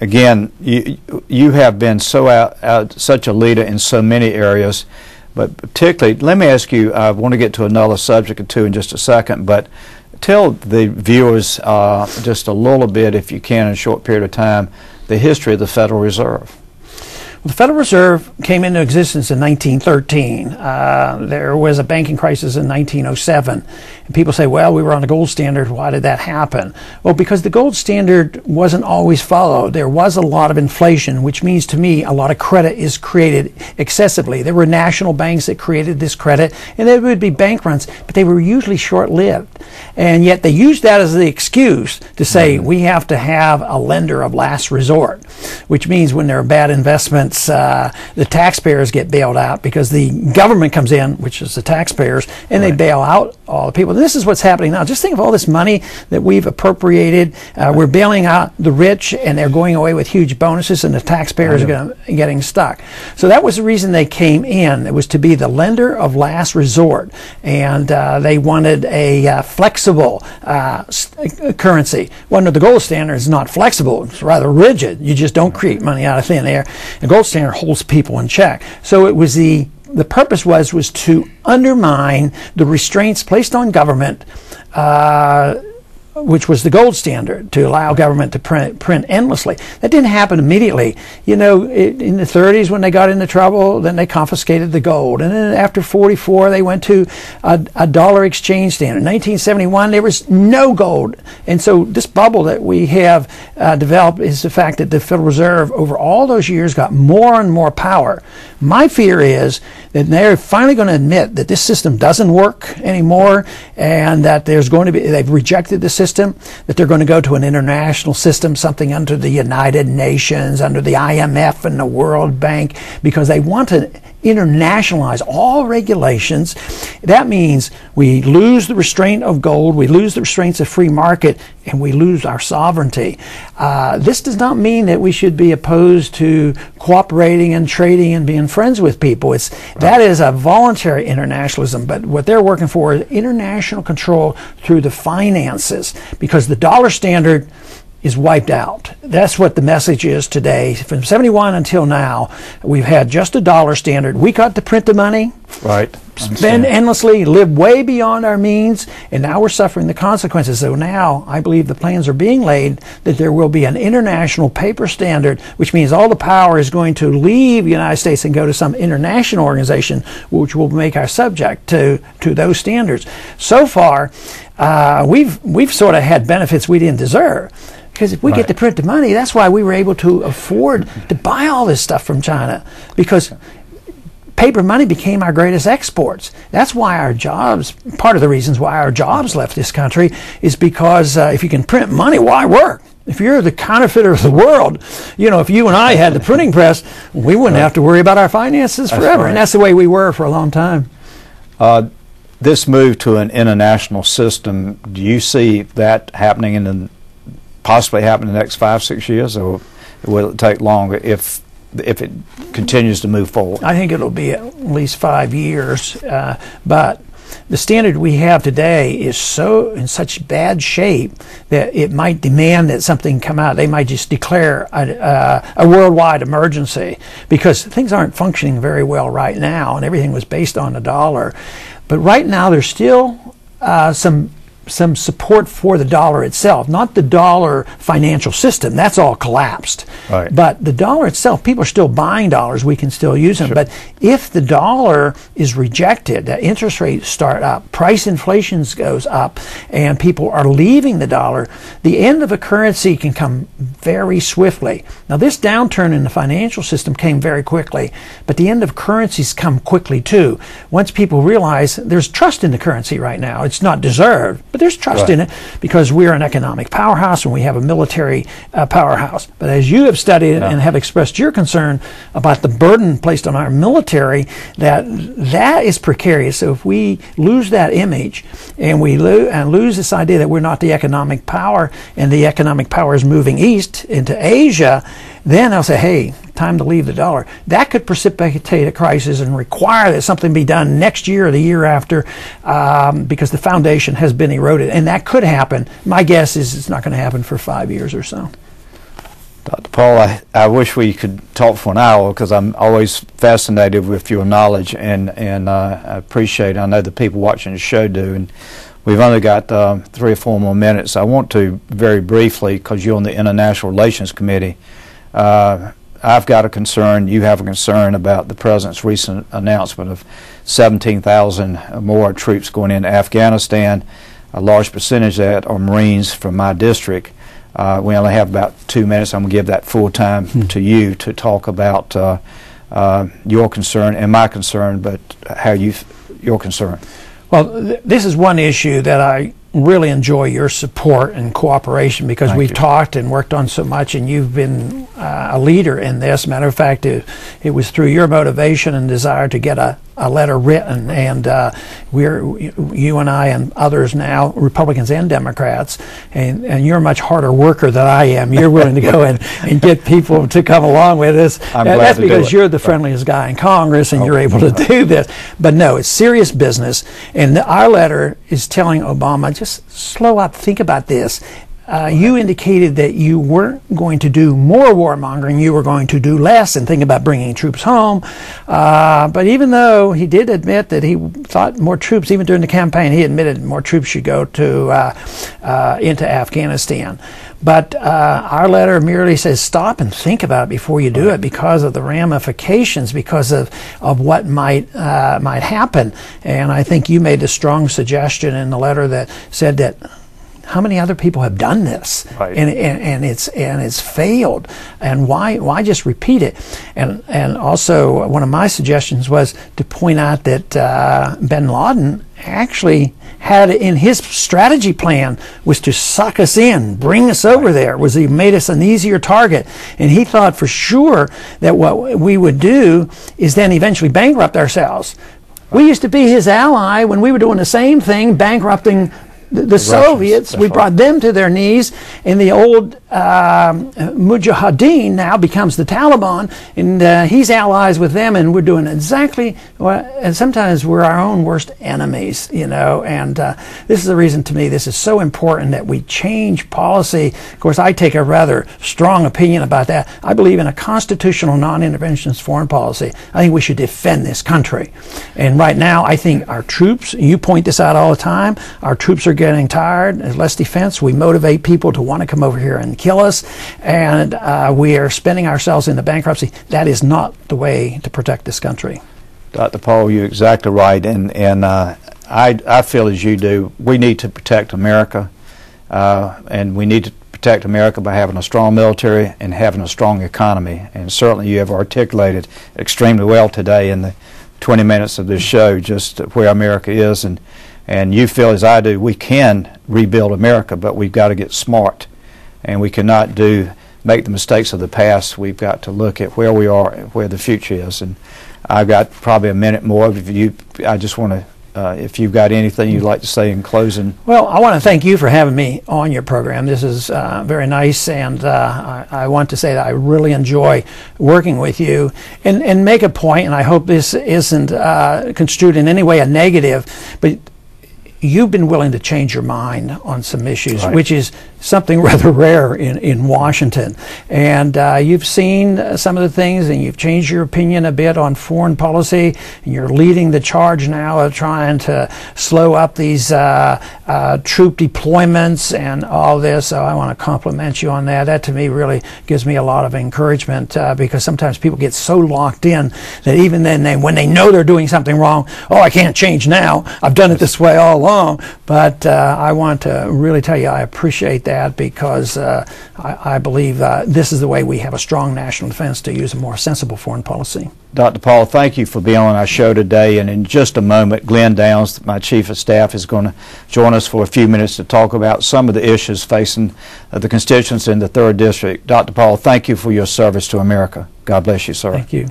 again, you have been such a leader in so many areas, but particularly, let me ask you, I want to get to another subject or two in just a second, but tell the viewers just a little bit, if you can, in a short period of time, the history of the Federal Reserve. The Federal Reserve came into existence in 1913. There was a banking crisis in 1907. And people say, well, we were on a gold standard. Why did that happen? Well, because the gold standard wasn't always followed. There was a lot of inflation, which means to me a lot of credit is created excessively. There were national banks that created this credit, and there would be bank runs, but they were usually short-lived. And yet they used that as the excuse to say we have to have a lender of last resort, which means when there are bad investments, the taxpayers get bailed out because the government comes in, which is the taxpayers, and they bail out all the people. This is what's happening now. Just think of all this money that we've appropriated. We're bailing out the rich, and they're going away with huge bonuses, and the taxpayers are getting stuck. So that was the reason they came in. It was to be the lender of last resort, and they wanted a flexible currency. Well, no, the gold standard is not flexible. It's rather rigid. You just don't create money out of thin air. The gold standard holds people in check. So it was the purpose was to undermine the restraints placed on government, which was the gold standard, to allow government to print endlessly. That didn't happen immediately. You know, in the 30s when they got into trouble, then they confiscated the gold. And then after 44, they went to a dollar exchange standard. In 1971, there was no gold. And so this bubble that we have developed is the fact that the Federal Reserve over all those years got more and more power. My fear is that they're finally going to admit that this system doesn't work anymore, and that there's going to be, they've rejected the system, that they're going to go to an international system, something under the United Nations, under the IMF and the World Bank, because they want to internationalize all regulations. That means we lose the restraint of gold, we lose the restraints of free market, and we lose our sovereignty. This does not mean that we should be opposed to cooperating and trading and being friends with people. That is a voluntary internationalism, but what they're working for is international control through the finances, because the dollar standard is wiped out. That's what the message is today. From 71 until now, we've had just a dollar standard. We got to print the money, spend endlessly, live way beyond our means, and now we're suffering the consequences. So now I believe the plans are being laid that there will be an international paper standard, which means all the power is going to leave the United States and go to some international organization, which will make our subject to those standards. So far, we've sort of had benefits we didn't deserve. Because if we get to print the money, that's why we were able to afford to buy all this stuff from China, because paper money became our greatest exports. That's why our jobs, part of the reasons why our jobs left this country is because if you can print money, why work? If you're the counterfeiter of the world, you know, if you and I had the printing press, we wouldn't have to worry about our finances forever. And that's the way we were for a long time. This move to an international system, do you see that happening possibly happen in the next 5-6 years, or will it take longer if it continues to move forward? I think it'll be at least 5 years, but the standard we have today is in such bad shape that it might demand that something come out. They might just declare a worldwide emergency, because things aren't functioning very well right now, and everything was based on the dollar. But right now there's still some support for the dollar itself, not the dollar financial system. That's all collapsed. Right. But the dollar itself, people are still buying dollars. We can still use them. Sure. But if the dollar is rejected, the interest rates start up, price inflation goes up, and people are leaving the dollar, the end of a currency can come very swiftly. Now, this downturn in the financial system came very quickly, but the end of currencies come quickly too. Once people realize there's trust in the currency right now, it's not deserved, but there's trust in it because we're an economic powerhouse and we have a military powerhouse. But as you have studied and have expressed your concern about the burden placed on our military, that is precarious. So if we lose that image and we lose this idea that we're not the economic power, and the economic power is moving east into Asia, then they'll say, hey, time to leave the dollar. That could precipitate a crisis and require that something be done next year or the year after, because the foundation has been eroded. And that could happen. My guess is it's not going to happen for 5 years or so. Dr. Paul, I wish we could talk for an hour because I'm always fascinated with your knowledge, and I appreciate it. I know the people watching the show do, and we've only got 3 or 4 more minutes. I want to very briefly, because you're on the International Relations Committee, I've got a concern, you have a concern about the President's recent announcement of 17,000 more troops going into Afghanistan. A large percentage of that are Marines from my district. We only have about 2 minutes. I'm going to give that full time to you to talk about your concern and my concern, but how your concern. Well, this is one issue that I really enjoy your support and cooperation, because we've talked and worked on so much, and you've been a leader in this. Matter of fact, it was through your motivation and desire to get a letter written, and you and I and others now, Republicans and Democrats, and you're a much harder worker than I am. You're willing to go and get people to come along with us. That's because you're the friendliest guy in Congress, and you're able to do this. But no, it's serious business, and our letter is telling Obama, just slow up, think about this. You indicated that you weren't going to do more warmongering, you were going to do less and think about bringing troops home. But even though he did admit that he thought more troops, even during the campaign, he admitted more troops should go into Afghanistan. But our letter merely says stop and think about it before you do it, because of the ramifications, because of what might happen. And I think you made a strong suggestion in the letter that said that how many other people have done this, and it's failed, and why just repeat it? And also one of my suggestions was to point out that bin Laden actually had in his strategy plan was to suck us in, bring us over there, was he made us an easier target, and he thought for sure that what we would do is then eventually bankrupt ourselves. We used to be his ally when we were doing the same thing, bankrupting the Soviets. We brought them to their knees, and the old Mujahideen now becomes the Taliban, and he's allies with them, and we're doing exactly what, and sometimes we're our own worst enemies, you know, and this is the reason to me this is so important that we change policy. Of course, I take a rather strong opinion about that. I believe in a constitutional non-interventionist foreign policy. I think we should defend this country, and right now I think our troops, you point this out all the time, our troops are getting tired. There's less defense. We motivate people to want to come over here and kill us, and we are spending ourselves into bankruptcy. That is not the way to protect this country. Dr. Paul, you're exactly right, and I feel as you do. We need to protect America, and we need to protect America by having a strong military and having a strong economy, and certainly you have articulated extremely well today in the 20 minutes of this show just where America is, and you feel as I do, we can rebuild America, but we've got to get smart, and we cannot make the mistakes of the past. We've got to look at where we are and where the future is. And I've got probably a minute more. I just want to, if you've got anything you'd like to say in closing. Well, I want to thank you for having me on your program. This is very nice, and I want to say that I really enjoy working with you, and make a point, and I hope this isn't construed in any way a negative, but you've been willing to change your mind on some issues, which is something rather rare in Washington. And you've seen some of the things, and you've changed your opinion a bit on foreign policy, and you're leading the charge now of trying to slow up these troop deployments and all this. So I want to compliment you on that. That to me really gives me a lot of encouragement, because sometimes people get so locked in that even then when they know they're doing something wrong, oh, I can't change now. I've done it this way all along. But I want to really tell you I appreciate that, because I believe this is the way we have a strong national defense to use a more sensible foreign policy. Dr. Paul, thank you for being on our show today, and in just a moment Glenn Downs, my Chief of Staff, is going to join us for a few minutes to talk about some of the issues facing the constituents in the 3rd District. Dr. Paul, thank you for your service to America. God bless you, sir. Thank you.